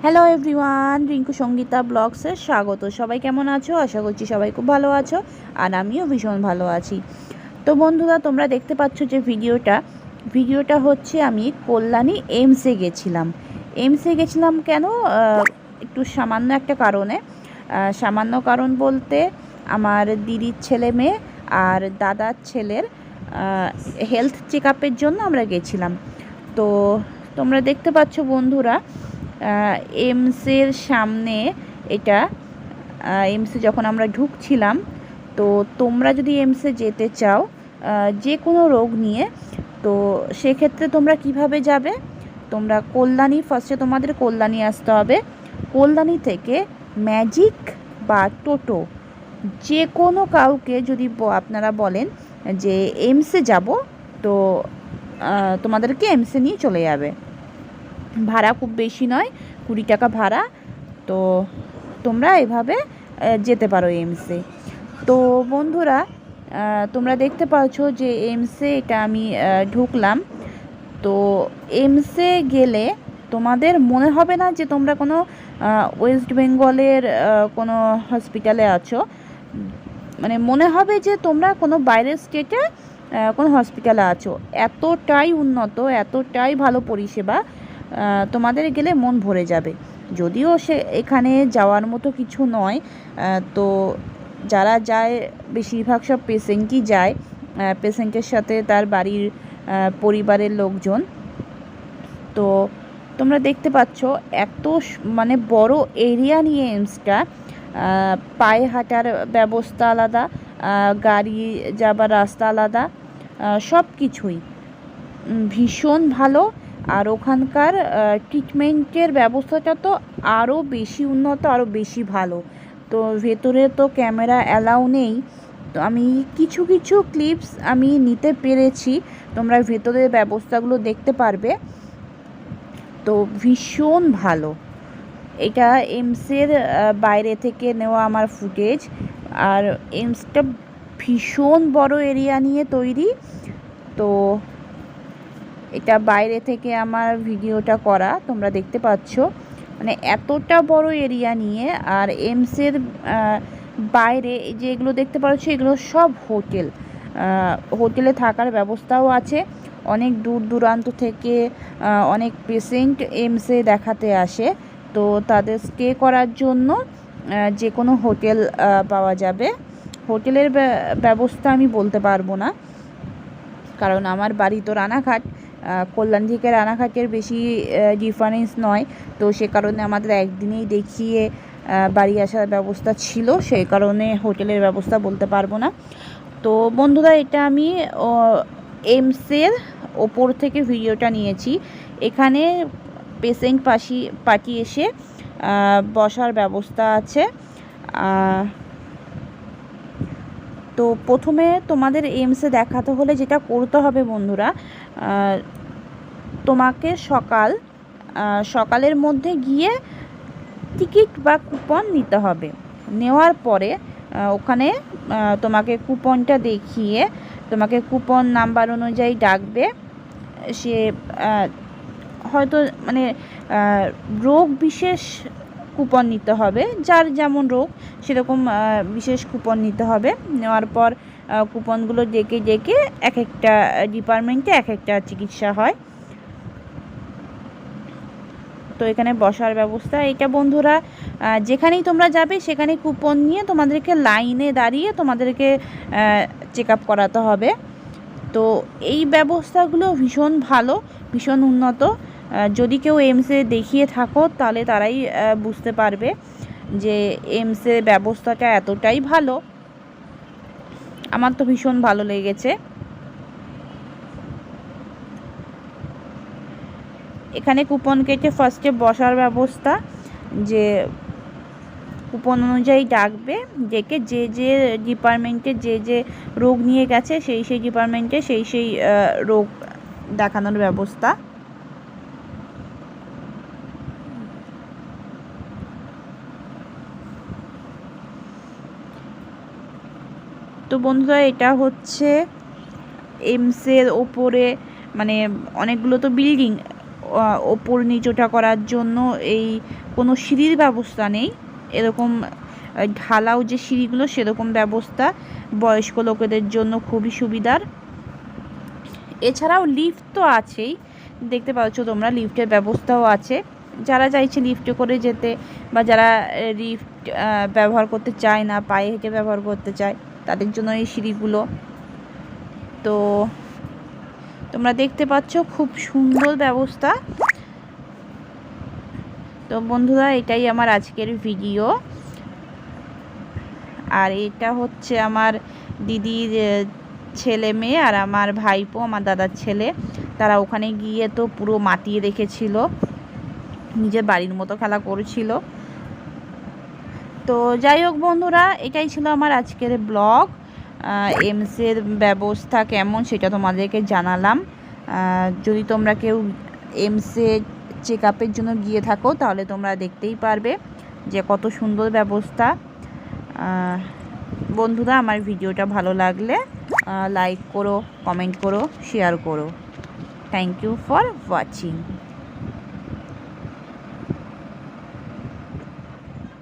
Hello everyone, Rinku Sangeeta ব্লগসে স্বাগত। সবাই কেমন আছো? আশা করছি সবাই খুব ভালো আছো, আর আমিও ভীষণ ভালো আছি। তো বন্ধুরা, তোমরা দেখতে পাচ্ছ যে ভিডিওটা হচ্ছে আমি কল্যাণী এইমসে গেছিলাম কেন? একটু সামান্য একটা কারণে। সামান্য কারণ বলতে, আমার দিদির ছেলে মেয়ে আর দাদার ছেলের হেলথ চেক আপের জন্য আমরা গেছিলাম। তো তোমরা দেখতে পাচ্ছ বন্ধুরা, এইমসের সামনে এটা। এইমসে যখন আমরা ঢুকছিলাম, তো তোমরা যদি এইমসে যেতে চাও যে কোনো রোগ নিয়ে, তো সেক্ষেত্রে তোমরা কিভাবে যাবে? তোমরা ফার্স্টে তোমাদের কল্যাণী আসতে হবে। কল্যাণী থেকে ম্যাজিক বা টোটো, যে কোনো কাউকে যদি আপনারা বলেন যে এইমসে যাব, তো তোমাদেরকে এইমসে নিয়ে চলে যাবে। ভাড়া খুব বেশি নয়, 20 টাকা ভাড়া। তো তোমরা এভাবে যেতে পারো এইমসে। তো বন্ধুরা, তোমরা দেখতে পাচ্ছ যে এইমসে এটা আমি ঢুকলাম। তো এইমসে গেলে তোমাদের মনে হবে না যে তোমরা কোনো ওয়েস্ট বেঙ্গলের কোনো হসপিটালে আছো। মানে মনে হবে যে তোমরা কোনো বাইরের স্টেটে কোনো হসপিটালে আছো। এতটাই উন্নত, এতটাই ভালো পরিষেবা, তোমাদের গেলে মন ভরে যাবে। যদিও এখানে যাওয়ার মতো কিছু নয়, তো যারা যায় বেশিরভাগ সব পেশেন্টই যায়, পেশেন্টের সাথে তার বাড়ির পরিবারের লোকজন। তো তোমরা দেখতে পাচ্ছ এত মানে বড় এরিয়া নিয়ে এইমসটা। পায়ে হাঁটার ব্যবস্থা আলাদা, গাড়ি যাবার রাস্তা আলাদা, সব কিছুই ভীষণ ভালো। আর ওখানকার ট্রিটমেন্টের ব্যবস্থাটা তো আরও বেশি উন্নত, আরও বেশি ভালো। তো ভেতরে তো ক্যামেরা অ্যালাউ নেই, তো আমি কিছু ক্লিপস আমি নিতে পেরেছি। তোমরা ভেতরের ব্যবস্থাগুলো দেখতে পারবে। তো ভীষণ ভালো। এটা এইমসের বাইরে থেকে নেওয়া আমার ফুটেজ। আর এইমসটা ভীষণ বড় এরিয়া নিয়ে তৈরি। তো এটা বাইরে থেকে আমার ভিডিওটা করা, তোমরা দেখতে পাচ্ছ। মানে এতটা বড় এরিয়া নিয়ে। আর এইমসের বাইরে যে এগুলো দেখতে পাচ্ছ, এগুলো সব হোটেলে থাকার ব্যবস্থাও আছে। অনেক দূর দূরান্ত থেকে অনেক পেশেন্ট এইমসে দেখাতে আসে। তো তাদের স্টে করার জন্য যে কোনো হোটেল পাওয়া যাবে। হোটেলের ব্যবস্থা আমি বলতে পারবো না, কারণ আমার বাড়ি তো রানাঘাট। কল্যাণ থেকে রানাঘাটের বেশি ডিফারেন্স নয়। তো সে কারণে আমাদের একদিনেই দেখিয়ে বাড়ি আসার ব্যবস্থা ছিল, সেই কারণে হোটেলের ব্যবস্থা বলতে পারবো না। তো বন্ধুরা, এটা আমি এইমসের ওপর থেকে ভিডিওটা নিয়েছি। এখানে পেশেন্ট পার্টি এসে বসার ব্যবস্থা আছে। তো প্রথমে তোমাদের এইমসে দেখাতে হলে যেটা করতে হবে বন্ধুরা, তোমাকে সকালের মধ্যে গিয়ে টিকিট বা কুপন নিতে হবে। নেওয়ার পরে ওখানে তোমাকে কুপনটা দেখিয়ে তোমাকে কুপন নাম্বার অনুযায়ী ডাকবে। সে হয়তো মানে রোগ বিশেষ কুপন নিতে হবে, যার যেমন রোগ সেরকম বিশেষ কুপন নিতে হবে। নেওয়ার পর কুপনগুলো ডেকে এক একটা ডিপার্টমেন্টে এক একটা চিকিৎসা হয়। তো এখানে বসার ব্যবস্থা এটা বন্ধুরা, যেখানেই তোমরা যাবে সেখানেই কুপন নিয়ে তোমাদেরকে লাইনে দাঁড়িয়ে তোমাদেরকে চেক আপ করাতে হবে। তো এই ব্যবস্থাগুলো ভীষণ ভালো, ভীষণ উন্নত। যদি কেউ এইমসে দেখিয়ে থাকো তাহলে তারাই বুঝতে পারবে যে এইমসের ব্যবস্থাটা এতটাই ভালো। আমার তো ভীষণ ভালো লেগেছে। এখানে কুপন কেটে ফার্স্টে বসার ব্যবস্থা, যে কুপন অনুযায়ী ডাকবে, ডেকে যে ডিপার্টমেন্টে যে রোগ নিয়ে গেছে সেই ডিপার্টমেন্টে সেই রোগ দেখানোর ব্যবস্থা। তো বন্ধুরা, এটা হচ্ছে এইমসের ওপরে, মানে অনেকগুলো তো বিল্ডিং, ওপর নিচটা করার জন্য এই কোনো সিঁড়ির ব্যবস্থা নেই, এরকম ঢালাও যে সিঁড়িগুলো সেরকম ব্যবস্থা, বয়স্ক লোকেদের জন্য খুবই সুবিধার। এছাড়াও লিফট তো আছেই, দেখতে পাচ্ছ তোমরা লিফটের ব্যবস্থাও আছে। যারা চাইছে লিফটে করে যেতে বা যারা লিফট ব্যবহার করতে চায় না, পায়ে হেঁটে ব্যবহার করতে চায়, তাদের জন্য এই সিঁড়িগুলো। তো তোমরা দেখতে পাচ্ছ খুব সুন্দর ব্যবস্থা। তো বন্ধুরা, এটাই আমার আজকের ভিডিও। আর এটা হচ্ছে আমার দিদির ছেলে মেয়ে আর আমার ভাইপো, আমার দাদার ছেলে। তারা ওখানে গিয়ে তো পুরো মাতিয়ে রেখেছিল, নিজের বাড়ির মতো খেলা করেছিল। তো যাই হোক বন্ধুরা, এটাই ছিল আমার আজকের ব্লগ। এমসের ব্যবস্থা কেমন সেটা তোমাদেরকে জানালাম। যদি তোমরা কেউ এমসে চেক আপের জন্য গিয়ে থাকো তাহলে তোমরা দেখতেই পারবে যে কত সুন্দর ব্যবস্থা। বন্ধুরা, আমার ভিডিওটা ভালো লাগলে লাইক করো, কমেন্ট করো, শেয়ার করো। Thank you for watching.